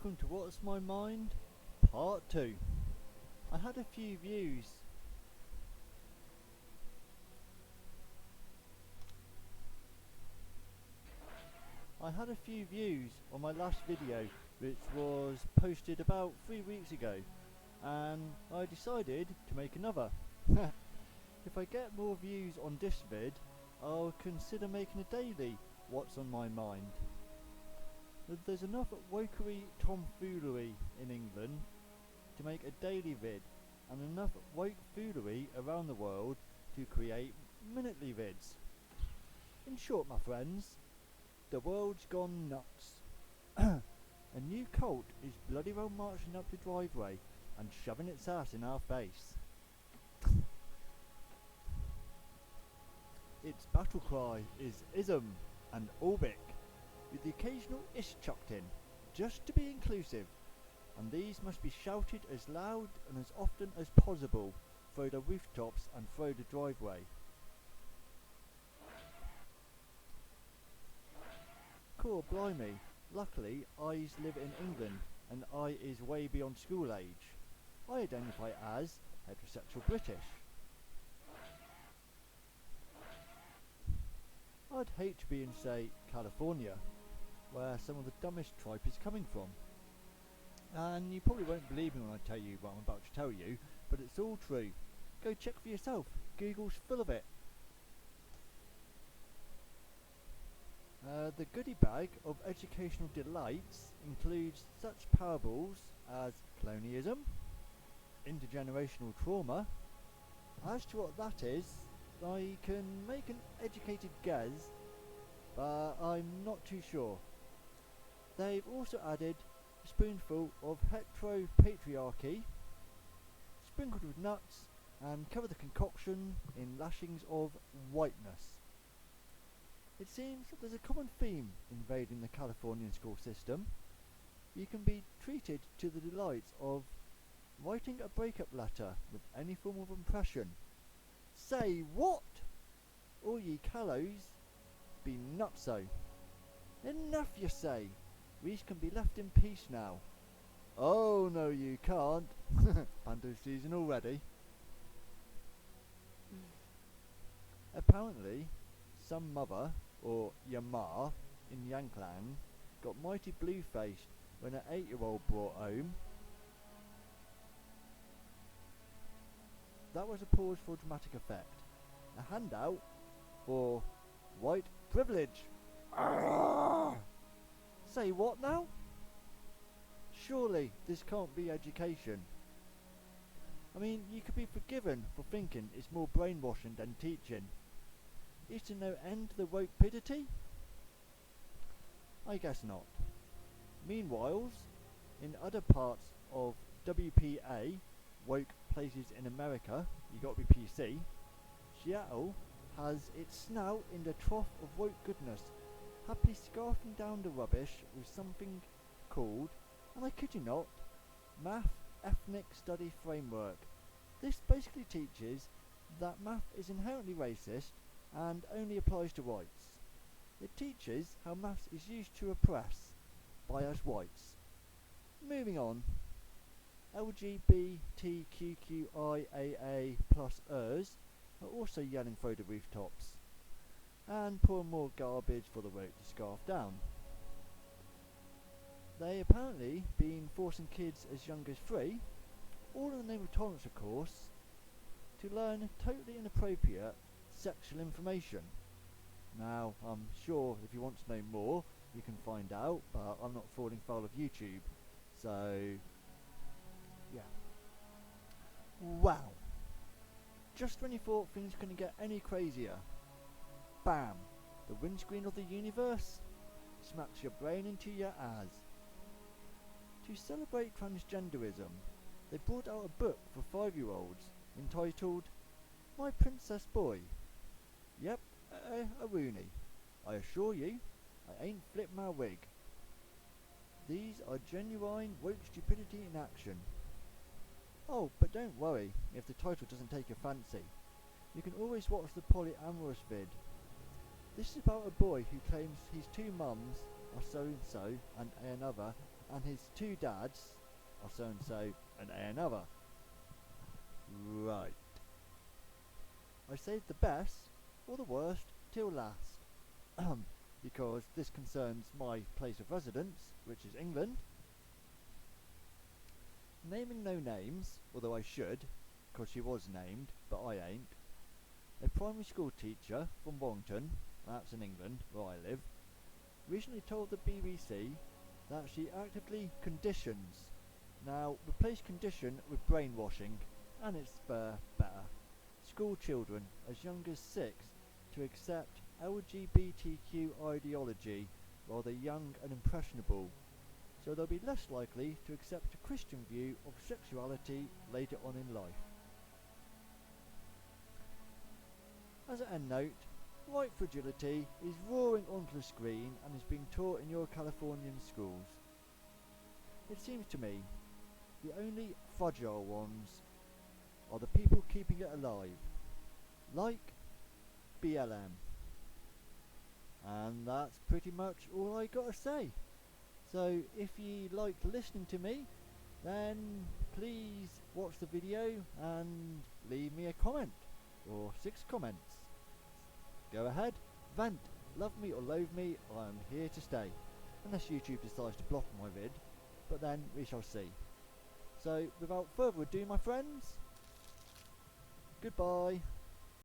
welcome to What's My Mind, Part 2. I had a few views. On my last video, which was posted about 3 weeks ago, and I decided to make another. If I get more views on this vid, I'll consider making a daily What's on My Mind. There's enough wokery tomfoolery in England to make a daily vid, and enough woke foolery around the world to create minutely vids. In short, my friends, the world's gone nuts. A new cult is bloody well marching up the driveway and shoving its ass in our face. Its battle cry is ism and albic, with the occasional ish chucked in, just to be inclusive, and these must be shouted as loud and as often as possible through the rooftops and through the driveway. Cool, blimey, luckily I's live in England and I is way beyond school age. I identify as heterosexual British. I'd hate to be in, say, California, where some of the dumbest tripe is coming from. And you probably won't believe me when I tell you what I'm about to tell you, but it's all true. Go check for yourself. Google's full of it. The goodie bag of educational delights includes such parables as colonialism, intergenerational trauma. As to what that is, I can make an educated guess, but I'm not too sure. They've also added a spoonful of heteropatriarchy, sprinkled with nuts, and cover the concoction in lashings of whiteness. It seems that there's a common theme invading the Californian school system. You can be treated to the delights of writing a breakup letter with any form of impression. Say what? All ye callows be nutso. Enough, you say. We can be left in peace now. Oh no, you can't. Panto season already. Apparently, some mother, or Yama, in Yankland, got mighty blue-faced when her 8-year-old brought home. That was a pause for dramatic effect. A handout for white privilege. Arrgh! Say what now? Surely this can't be education. I mean, you could be forgiven for thinking it's more brainwashing than teaching. Is there no end to the wokepidity? I guess not. Meanwhile, in other parts of WPA, woke places in America, you got to be PC, Seattle has its snout in the trough of woke goodness, happily scarfing down the rubbish with something called, and I kid you not, Math Ethnic Study Framework. This basically teaches that math is inherently racist and only applies to whites. It teaches how maths is used to oppress by us whites. Moving on. LGBTQIAA plus ers are also yelling through the rooftops and pouring more garbage for the woke to scarf down. They apparently been forcing kids as young as 3, all in the name of tolerance of course, to learn totally inappropriate sexual information. Now, I'm sure if you want to know more, you can find out, but I'm not falling foul of YouTube, so yeah. Wow. Just when you thought things couldn't get any crazier, bam! The windscreen of the universe smacks your brain into your ass. To celebrate transgenderism, they brought out a book for 5-year-olds entitled My Princess Boy. Yep, a rooney. I assure you, I ain't flipped my wig. These are genuine woke stupidity in action. Oh, but don't worry if the title doesn't take your fancy. You can always watch the polyamorous vid. This is about a boy who claims his 2 mums are so and so and another and his two dads are so and so and another. Right. I saved the best or the worst till last, because this concerns my place of residence, which is England. Naming no names, although I should, because she was named, but I ain't. A primary school teacher from Warrington, that's in England, where I live, recently told the BBC that she actively conditions. Now, replace condition with brainwashing, and it's better. School children as young as 6 to accept LGBTQ ideology while they're young and impressionable, so they'll be less likely to accept a Christian view of sexuality later on in life. As an end note, white fragility is roaring onto the screen and is being taught in your Californian schools. It seems to me the only fragile ones are the people keeping it alive, like BLM. And that's pretty much all I gotta say. So if you liked listening to me, then please watch the video and leave me a comment, or 6 comments. Go ahead, vent, love me or loathe me, I am here to stay. Unless YouTube decides to block my vid, but then we shall see. So without further ado, my friends, goodbye.